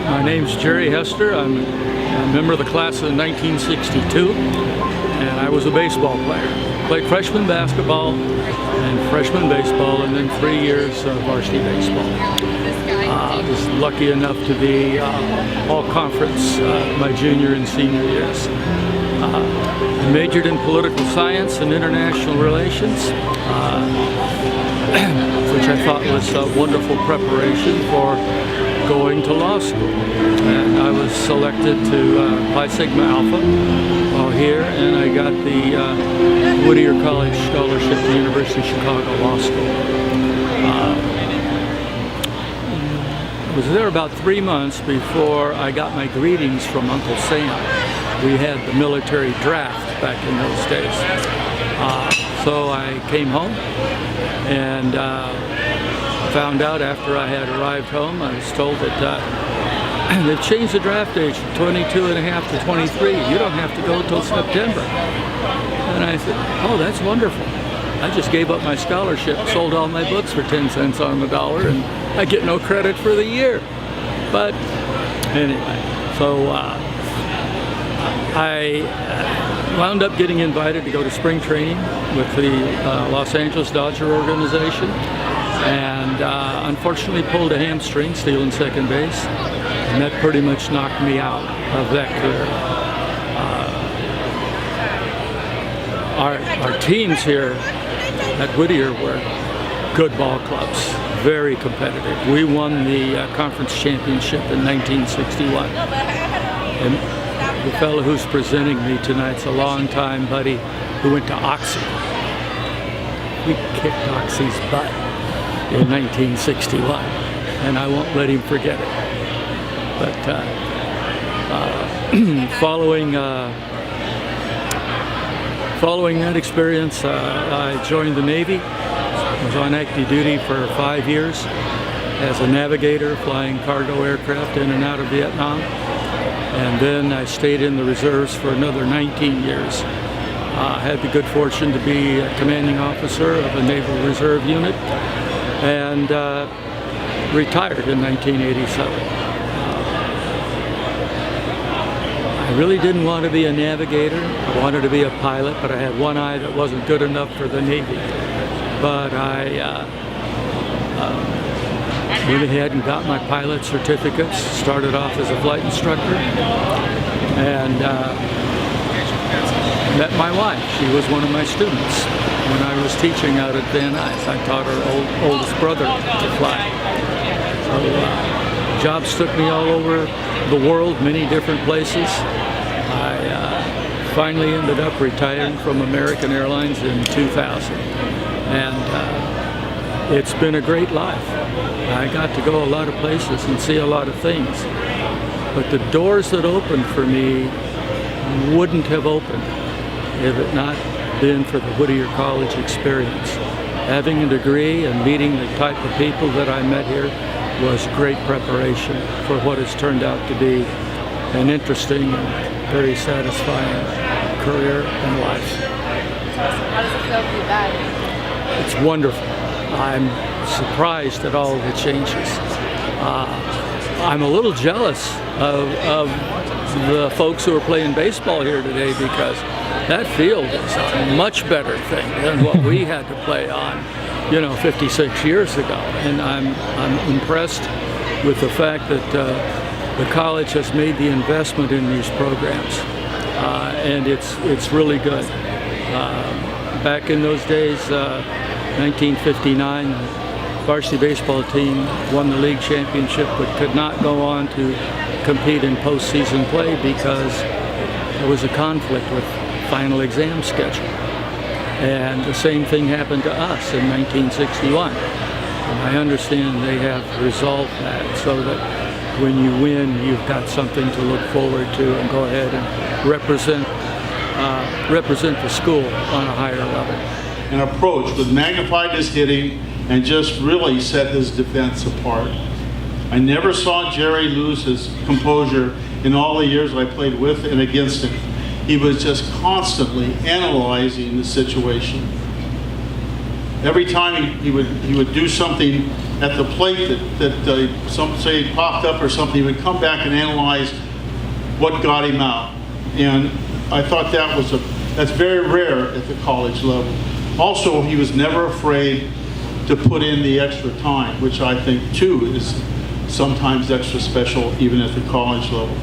My name's Jerry Hester. I'm a member of the class of 1962, and I was a baseball player. Played freshman basketball and freshman baseball, and then 3 years of varsity baseball. I was lucky enough to be all-conference my junior and senior years. I majored in political science and international relations, which I thought was a wonderful preparation for going to law school. And I was selected to Pi Sigma Alpha while here, and I got the Whittier College Scholarship to the University of Chicago Law School. I was there about 3 months before I got my greetings from Uncle Sam. We had the military draft back in those days. So I came home and found out after I had arrived home, I was told that they've changed the draft age from 22 and a half to 23. You don't have to go until September. And I said, oh, that's wonderful. I just gave up my scholarship, sold all my books for 10 cents on the dollar, and I get no credit for the year. But anyway, so I wound up getting invited to go to spring training with the Los Angeles Dodger organization, and unfortunately pulled a hamstring stealing second base, and that pretty much knocked me out of that career. Our teams here at Whittier were good ball clubs, very competitive. We won the conference championship in 1961. And the fellow who's presenting me tonight's a longtime buddy who went to Oxy. We kicked Oxy's butt in 1961, and I won't let him forget it. But following that experience, I joined the Navy. I was on active duty for 5 years as a navigator, flying cargo aircraft in and out of Vietnam. And then I stayed in the reserves for another 19 years. I had the good fortune to be a commanding officer of a Naval Reserve unit, and retired in 1987. I really didn't want to be a navigator. I wanted to be a pilot, but I had one eye that wasn't good enough for the Navy. But I went ahead and got my pilot certificates, started off as a flight instructor, and met my wife. She was one of my students when I was teaching out at Van Nuys. I taught her oldest brother to fly. So jobs took me all over the world, many different places. I finally ended up retiring from American Airlines in 2000. And it's been a great life. I got to go a lot of places and see a lot of things. But the doors that opened for me wouldn't have opened if it not been for the Whittier College experience. Having a degree and meeting the type of people that I met here was great preparation for what has turned out to be an interesting and very satisfying career and life. How does it feel to be back? It's wonderful. I'm surprised at all the changes. I'm a little jealous of the folks who are playing baseball here today, because that field is a much better thing than what we had to play on, 56 years ago. And I'm impressed with the fact that the college has made the investment in these programs, and it's really good. Back in those days, 1959, the varsity baseball team won the league championship, but could not go on to compete in postseason play because there was a conflict with final exam schedule. And the same thing happened to us in 1961. And I understand they have resolved that so that when you win, you've got something to look forward to and go ahead and represent the school on a higher level. An approach that magnified his hitting and just really set his defense apart. I never saw Jerry lose his composure in all the years I played with and against him. He was just constantly analyzing the situation. Every time he would do something at the plate that some say popped up or something, he would come back and analyze what got him out. And I thought that's very rare at the college level. Also, he was never afraid to put in the extra time, which I think too is sometimes extra special even at the college level.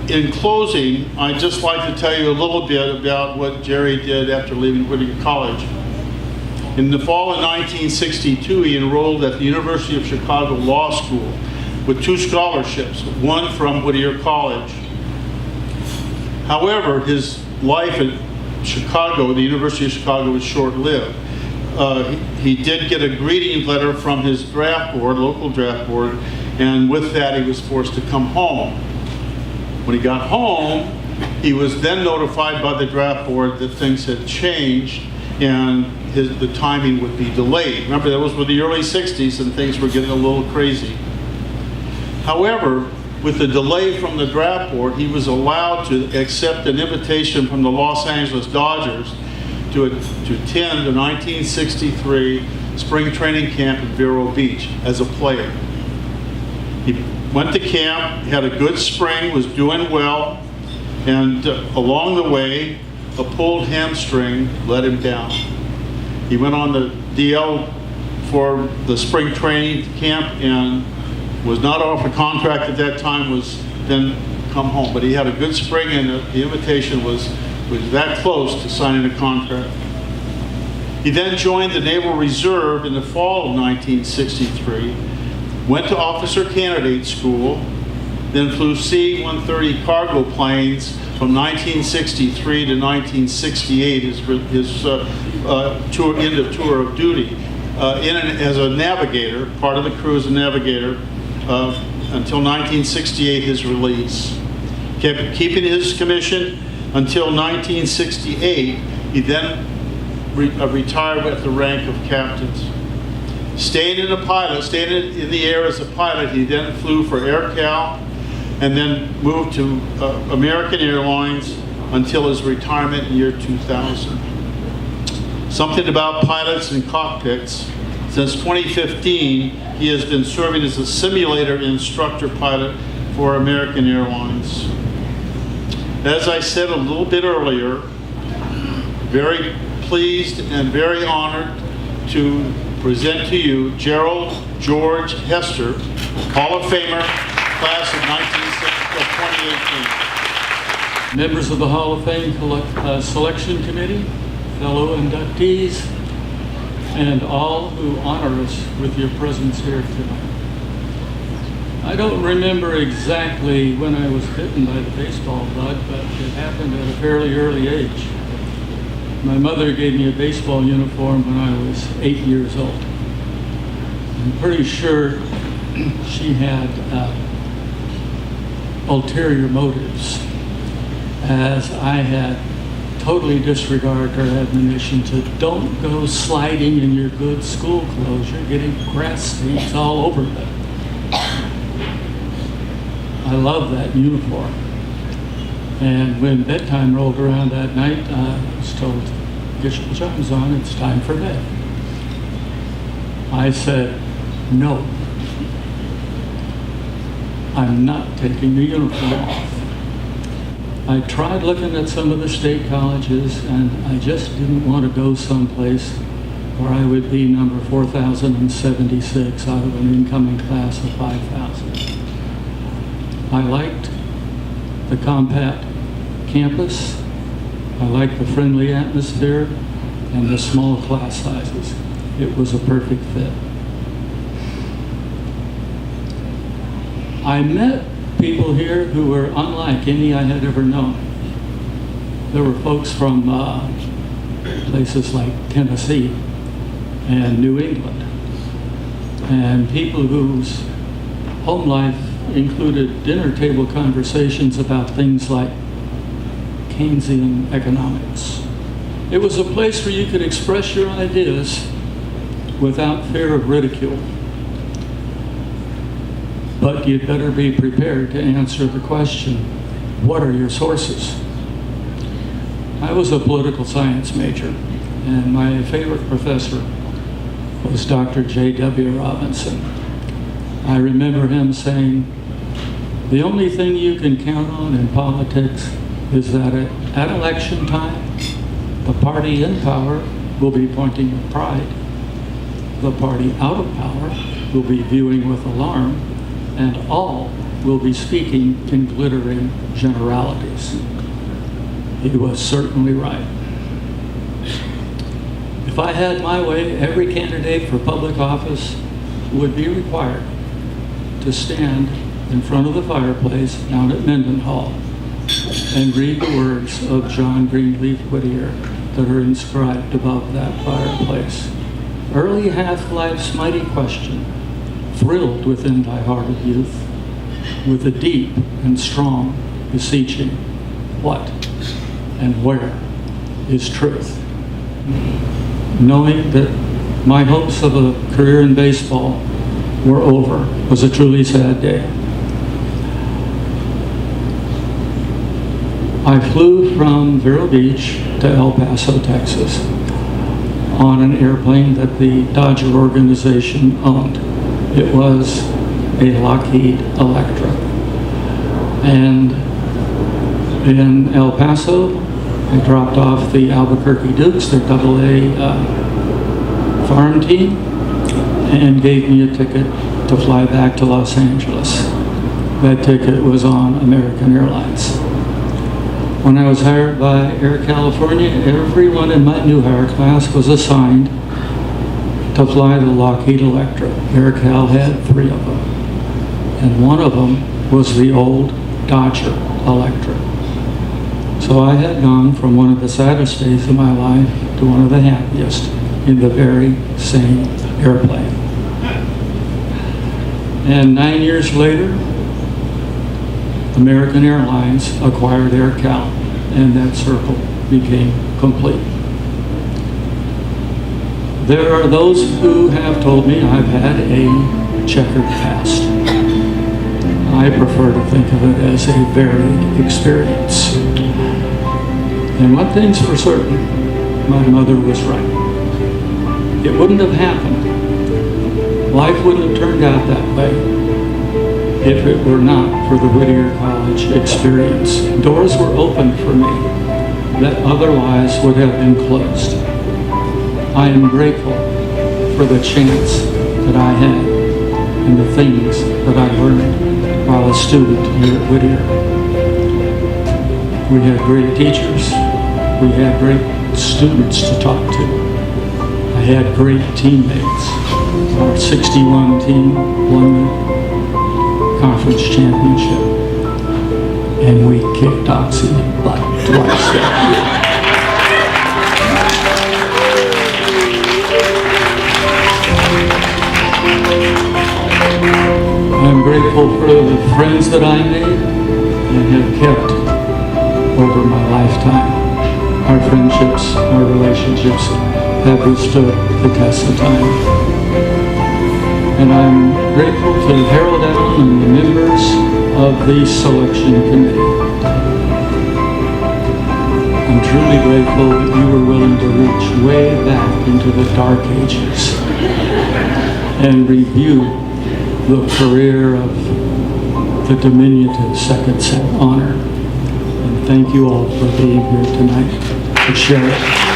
In closing, I'd just like to tell you a little bit about what Jerry did after leaving Whittier College. In the fall of 1962, he enrolled at the University of Chicago Law School with 2 scholarships, one from Whittier College. However, his life at Chicago, the University of Chicago, was short-lived. He did get a greeting letter from his draft board, local draft board, and with that he was forced to come home. When he got home, he was then notified by the draft board that things had changed and the timing would be delayed. Remember, that was with the early 60s and things were getting a little crazy. However, with the delay from the draft board, he was allowed to accept an invitation from the Los Angeles Dodgers to attend the 1963 spring training camp in Vero Beach as a player. He went to camp, had a good spring, was doing well, and along the way, a pulled hamstring let him down. He went on the DL for the spring training camp and was not off a contract at that time, was then come home. But he had a good spring and the invitation was that close to signing a contract. He then joined the Naval Reserve in the fall of 1963, went to officer candidate school, then flew C-130 cargo planes from 1963 to 1968, his end of tour of duty, as a navigator, part of the crew as a navigator, until 1968, his release. Kept keeping his commission until 1968. He then retired with the rank of captain. Staying in the air as a pilot, he then flew for AirCal and then moved to American Airlines until his retirement in year 2000. Something about pilots and cockpits. Since 2015, he has been serving as a simulator instructor pilot for American Airlines. As I said a little bit earlier, very pleased and very honored to present to you Gerald George Hester, Hall of Famer, class of 2018. Members of the Hall of Fame Selection Committee, fellow inductees, and all who honor us with your presence here tonight. I don't remember exactly when I was bitten by the baseball bug, but it happened at a fairly early age. My mother gave me a baseball uniform when I was 8 years old. I'm pretty sure she had ulterior motives, as I had totally disregarded her admonition to don't go sliding in your good school clothes. You're getting grass stains all over them. I love that uniform. And when bedtime rolled around that night, I was told, get your pajamas on, it's time for bed. I said, no, I'm not taking the uniform off. I tried looking at some of the state colleges, and I just didn't want to go someplace where I would be number 4,076 out of an incoming class of 5,000. I liked the compact campus, I liked the friendly atmosphere, and the small class sizes. It was a perfect fit. I met people here who were unlike any I had ever known. There were folks from places like Tennessee and New England, and people whose home life included dinner table conversations about things like Keynesian economics. It was a place where you could express your ideas without fear of ridicule. But you'd better be prepared to answer the question, what are your sources? I was a political science major, And my favorite professor was Dr. J.W. Robinson. I remember him saying, the only thing you can count on in politics is that at election time, the party in power will be pointing with pride. The party out of power will be viewing with alarm, and all will be speaking in glittering generalities. He was certainly right. If I had my way, every candidate for public office would be required to stand in front of the fireplace down at Mendenhall and read the words of John Greenleaf Whittier that are inscribed above that fireplace. Early hath life's mighty question thrilled within thy heart of youth with a deep and strong beseeching, what and where is truth? Knowing that my hopes of a career in baseball were over was a truly sad day. I flew from Vero Beach to El Paso, Texas on an airplane that the Dodger organization owned. It was a Lockheed Electra. And in El Paso, I dropped off the Albuquerque Dukes, their AA farm team, and gave me a ticket to fly back to Los Angeles. That ticket was on American Airlines. When I was hired by Air California, everyone in my new hire class was assigned to fly the Lockheed Electra. Air Cal had 3 of them. And one of them was the old Dodger Electra. So I had gone from one of the saddest days of my life to one of the happiest in the very same airplane. And 9 years later, American Airlines acquired Air Cal, and that circle became complete. There are those who have told me I've had a checkered past. I prefer to think of it as a varied experience. And one thing's for certain, my mother was right. It wouldn't have happened. Life wouldn't have turned out that way if it were not for the Whittier College experience. Doors were opened for me that otherwise would have been closed. I am grateful for the chance that I had and the things that I learned while a student here at Whittier. We had great teachers. We had great students to talk to. I had great teammates. Our 61 team won the conference championship, and we kicked Oxy butt twice that year. I'm grateful for the friends that I made and have kept over my lifetime. Our friendships, our relationships have withstood the test of time. And I'm grateful to Harold Allen and the members of the selection committee. I'm truly grateful that you were willing to reach way back into the dark ages and review the career of the diminutive second set honor. And thank you all for being here tonight to share it.